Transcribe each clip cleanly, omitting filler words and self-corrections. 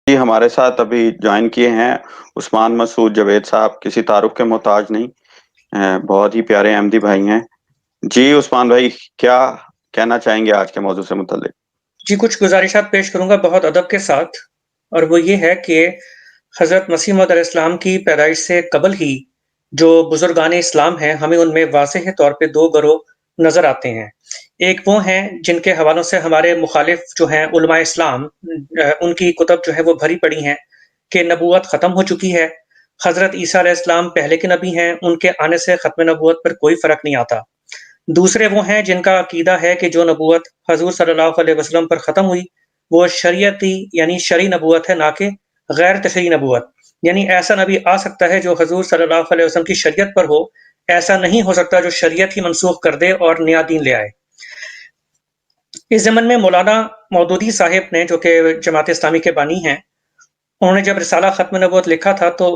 جی ہمارے ساتھ ابھی جوائن کیے ہیں عثمان مسعود جاوید صاحب، کسی تعارف کے محتاج نہیں، بہت ہی پیارے احمدی بھائی ہیں۔ جی عثمان بھائی، کیا کہنا چاہیں گے آج کے موضوع سے متعلق؟ جی کچھ گزارشات پیش کروں گا بہت ادب کے ساتھ، اور وہ یہ ہے کہ حضرت مسیح موعود علیہ السلام کی پیدائش سے قبل ہی جو بزرگان اسلام ہیں، ہمیں ان میں واضح طور پہ دو گروہ نظر آتے ہیں۔ ایک وہ ہیں جن کے حوالوں سے ہمارے مخالف جو ہیں علماء اسلام، ان کی کتب جو ہے وہ بھری پڑی ہیں کہ نبوت ختم ہو چکی ہے، حضرت عیسیٰ علیہ السلام پہلے کے نبی ہیں، ان کے آنے سے ختم نبوت پر کوئی فرق نہیں آتا۔ دوسرے وہ ہیں جن کا عقیدہ ہے کہ جو نبوت حضور صلی اللہ علیہ وسلم پر ختم ہوئی وہ شریعتی یعنی شرعی نبوت ہے، نہ کہ غیر تشریعی نبوت۔ یعنی ایسا نبی آ سکتا ہے جو حضور صلی اللہ علیہ وسلم کی شریعت پر ہو، ایسا نہیں ہو سکتا جو شریعت ہی منسوخ کر دے اور نیا دین لے آئے۔ اس ضمن میں مولانا مودودی صاحب نے، جو کہ جماعت اسلامی کے بانی ہیں، انہوں نے جب رسالہ ختم نبوت لکھا تھا تو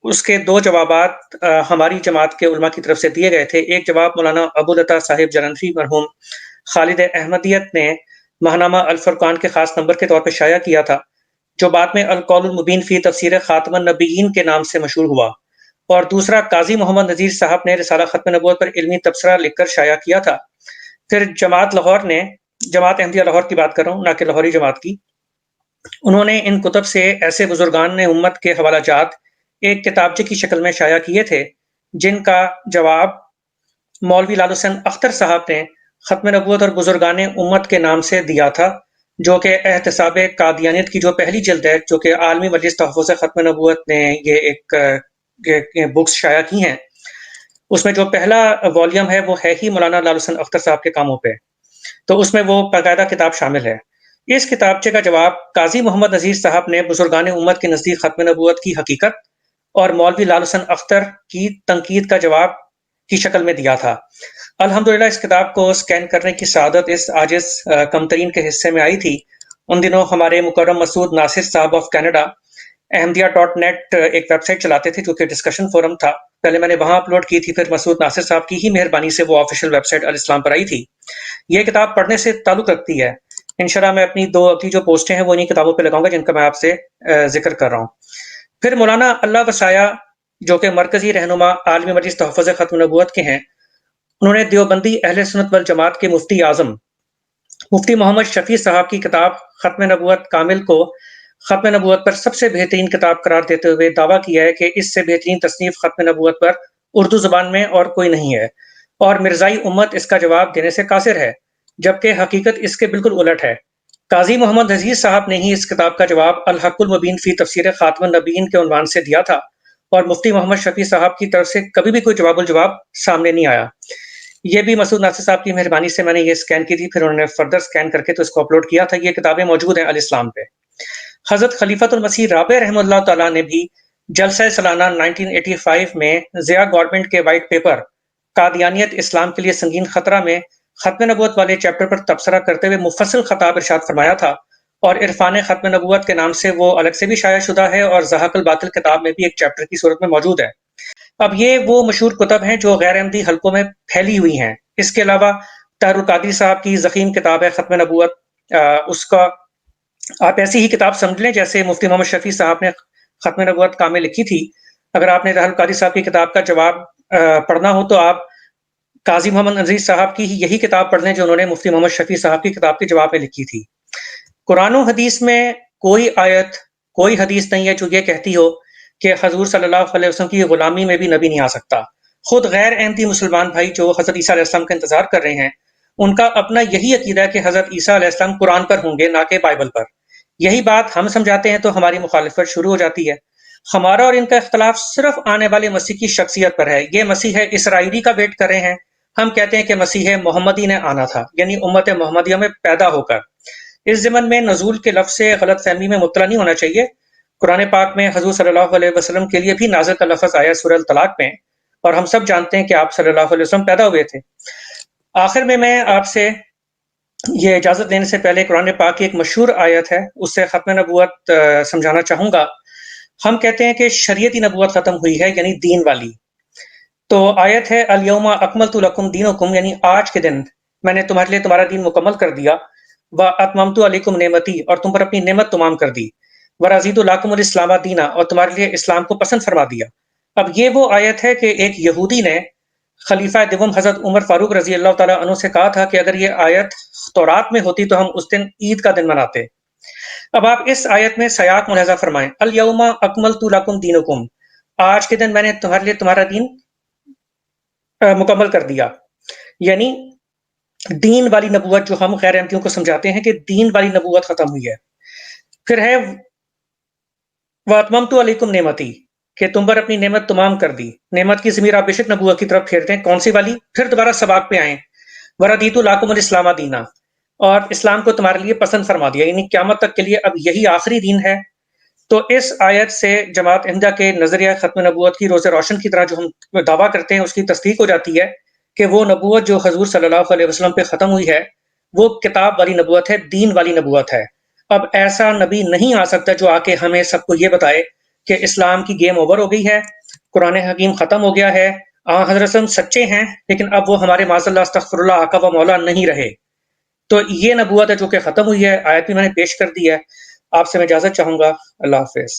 اس کے دو جوابات ہماری جماعت کے علماء کی طرف سے دیے گئے تھے۔ ایک جواب مولانا ابوالعطا صاحب جلندھری مرحوم خالد احمدیت نے ماہنامہ الفرقان کے خاص نمبر کے طور پر شائع کیا تھا، جو بعد میں القول المبین فی تفسیر خاتم النبیین کے نام سے مشہور ہوا، اور دوسرا قاضی محمد نذیر صاحب نے رسالہ ختم نبوت پر علمی تبصرہ لکھ کر شائع کیا تھا۔ پھر جماعت لاہور نے، جماعت احمدیہ لاہور کی بات کر رہا ہوں، نہ کہ لاہوری جماعت کی، انہوں نے ان کتب سے ایسے بزرگان نے امت کے حوالہ جات ایک کتابچے کی شکل میں شائع کیے تھے، جن کا جواب مولوی لال حسین اختر صاحب نے ختم نبوت اور بزرگان امت کے نام سے دیا تھا، جو کہ احتساب قادیانیت کی جو پہلی جلد ہے، جو کہ عالمی مجلس تحفظ ختم نبوت نے یہ ایک بکس شائع کی ہیں، اس میں جو پہلا والیوم ہے وہ ہے ہی مولانا لال حسین اختر صاحب کے کاموں پہ، تو اس میں وہ باقاعدہ کتاب شامل ہے۔ اس کتابچے کا جواب قاضی محمد نذیر صاحب نے بزرگان امت کے نزدیک ختم نبوت کی حقیقت اور مولوی لال حسین اختر کی تنقید کا جواب کی شکل میں دیا تھا۔ الحمدللہ اس کتاب کو سکین کرنے کی سعادت اس عاجز کم ترین کے حصے میں آئی تھی۔ ان دنوں ہمارے مکرم مسعود ناصر صاحب آف کینیڈا احمدیہ.نیٹ ایک ویب سائٹ چلاتے تھے جو کہ ڈسکشن فورم تھا، پہلے میں نے وہاں اپلوڈ کی تھی، پھر مسعود ناصر صاحب کی ہی مہربانی سے وہ آفیشیل ویب سائٹ الاسلام پر آئی تھی۔ یہ کتاب پڑھنے سے تعلق رکھتی ہے۔ انشاءاللہ میں اپنی دو اگلی جو پوسٹیں ہیں وہ انہیں کتابوں پہ لگاؤں گا جن کا میں آپ سے ذکر کر رہا ہوں۔ پھر مولانا اللہ وسایہ، جو کہ مرکزی رہنما عالمی مجلس تحفظ ختم نبوت کے ہیں، انہوں نے دیوبندی اہل سنت والجماعت کے مفتی اعظم مفتی محمد شفیع صاحب کی کتاب ختم نبوت کامل کو ختم نبوت پر سب سے بہترین کتاب قرار دیتے ہوئے دعویٰ کیا ہے کہ اس سے بہترین تصنیف ختم نبوت پر اردو زبان میں اور کوئی نہیں ہے، اور مرزائی امت اس کا جواب دینے سے قاصر ہے، جبکہ حقیقت اس کے بالکل الٹ ہے۔ قاضی محمد نذیر صاحب نے ہی اس کتاب کا جواب الحق المبین فی تفسیر خاتم النبیین کے عنوان سے دیا تھا، اور مفتی محمد شفیع صاحب کی طرف سے کبھی بھی کوئی جواب الجواب سامنے نہیں آیا۔ یہ بھی مسعود ناصر صاحب کی مہربانی سے میں نے یہ سکین کی تھی، پھر انہوں نے فردر سکین کر کے تو اس کو اپلوڈ کیا تھا۔ یہ کتابیں موجود ہیں الاسلام پہ۔ حضرت خلیفۃ المسیح رابع رحمہ اللہ تعالیٰ نے بھی جلسہ سالانہ 1985 میں ضیاء گورنمنٹ کے وائٹ پیپر قادیانیت اسلام کے لیے سنگین خطرہ میں ختم نبوت والے چیپٹر پر تبصرہ کرتے ہوئے مفصل خطاب ارشاد فرمایا تھا، اور عرفان ختم نبوت کے نام سے وہ الگ سے بھی شائع شدہ ہے، اور زحاق الباطل کتاب میں بھی ایک چیپٹر کی صورت میں موجود ہے۔ اب یہ وہ مشہور کتب ہیں جو غیر احمدی حلقوں میں پھیلی ہوئی ہیں۔ اس کے علاوہ طاہر القادری صاحب کی ضخیم کتاب ہے ختم نبوت، اس کا آپ ایسی ہی کتاب سمجھ لیں جیسے مفتی محمد شفیع صاحب نے ختم نبوت کامل لکھی تھی۔ اگر آپ نے طاہر القادری صاحب کی کتاب کا جواب پڑھنا ہو تو آپ قاضی محمد نذیر صاحب کی یہی کتاب پڑھ لیں جو انہوں نے مفتی محمد شفیع صاحب کی کتاب کے جواب میں لکھی تھی۔ قرآن و حدیث میں کوئی آیت، کوئی حدیث نہیں ہے جو یہ کہتی ہو کہ حضور صلی اللہ علیہ وسلم کی غلامی میں بھی نبی نہیں آ سکتا۔ خود غیر احمدی مسلمان بھائی جو حضرت عیسیٰ علیہ السلام کا انتظار کر رہے ہیں، ان کا اپنا یہی عقیدہ ہے کہ حضرت عیسیٰ علیہ السلام قرآن پر ہوں گے، نہ کہ بائبل پر۔ یہی بات ہم سمجھاتے ہیں تو ہماری مخالفت شروع ہو جاتی ہے۔ ہمارا اور ان کا اختلاف صرف آنے والے مسیح کی شخصیت پر ہے۔ یہ مسیح اسرائیلی کا ویٹ کر رہے ہیں، ہم کہتے ہیں کہ مسیح محمدی نے آنا تھا، یعنی امت محمدیہ میں پیدا ہو کر۔ اس ضمن میں نزول کے لفظ سے غلط فہمی میں مبتلا نہیں ہونا چاہیے۔ قرآن پاک میں حضور صلی اللہ علیہ وسلم کے لیے بھی نازل کا لفظ آیا سورہ الطلاق میں، اور ہم سب جانتے ہیں کہ آپ صلی اللہ علیہ وسلم پیدا ہوئے تھے۔ آخر میں آپ سے یہ اجازت لینے سے پہلے قرآن پاک کی ایک مشہور آیت ہے، اس سے ختم نبوت سمجھانا چاہوں گا۔ ہم کہتے ہیں کہ شریعتی نبوت ختم ہوئی ہے، یعنی دین والی۔ تو آیت ہے الیوم اکملت لکم دینکم، یعنی آج کے دن میں نے تمہارے لیے تمہارا دین مکمل کر دیا، واتممت علیکم نعمتی، اور تم پر اپنی نعمت تمام کر دی۔ ورزید لکم الاسلام دینا، اور تمہارے لیے اسلام کو پسند فرما دیا۔ اب یہ وہ آیت ہے کہ ایک یہودی نے خلیفہ دوم حضرت عمر فاروق رضی اللہ تعالیٰ عنہ سے کہا تھا کہ اگر یہ آیت تورات میں ہوتی تو ہم اس دن عید کا دن مناتے۔ اب آپ اس آیت میں سیاق ملاحظہ فرمائیں، الیوم اکملت لکم دینکم، آج کے دن میں نے تمہارے لیے تمہارا دین مکمل کر دیا۔ یعنی دین والی نبوت جو ہم غیر احمدیوں کو سمجھاتے ہیں کہ دین والی نبوت ختم ہوئی ہے۔ پھر ہے وَأَتْمَمْتُ عَلَيْكُمْ نعمتی، کہ تم پر اپنی نعمت تمام کر دی۔ نعمت کی ضمیر آپ بے شک نبوت کی طرف پھیرتے ہیں، کون سی والی؟ پھر دوبارہ سباق پہ آئیں، وَرَضِيتُ لَكُمُ الْإِسْلَامَ دِينًا، اور اسلام کو تمہارے لیے پسند فرما دیا، یعنی قیامت تک کے لیے اب یہی آخری دین ہے۔ تو اس آیت سے جماعت احمدیہ کے نظریہ ختم نبوت کی روز روشن کی طرح جو ہم دعویٰ کرتے ہیں اس کی تصدیق ہو جاتی ہے کہ وہ نبوت جو حضور صلی اللہ علیہ وسلم پہ ختم ہوئی ہے وہ کتاب والی نبوت ہے، دین والی نبوت ہے۔ اب ایسا نبی نہیں آ سکتا جو آ کے ہمیں سب کو یہ بتائے کہ اسلام کی گیم اوور ہو گئی ہے، قرآن حکیم ختم ہو گیا ہے، حضرت صلی اللہ علیہ وسلم سچے ہیں لیکن اب وہ ہمارے معاذ اللہ استغفر اللہ آقا و مولا نہیں رہے۔ تو یہ نبوت ہے جو کہ ختم ہوئی ہے، آیت بھی میں نے پیش کر دی ہے۔ آپ سے میں اجازت چاہوں گا، اللہ حافظ۔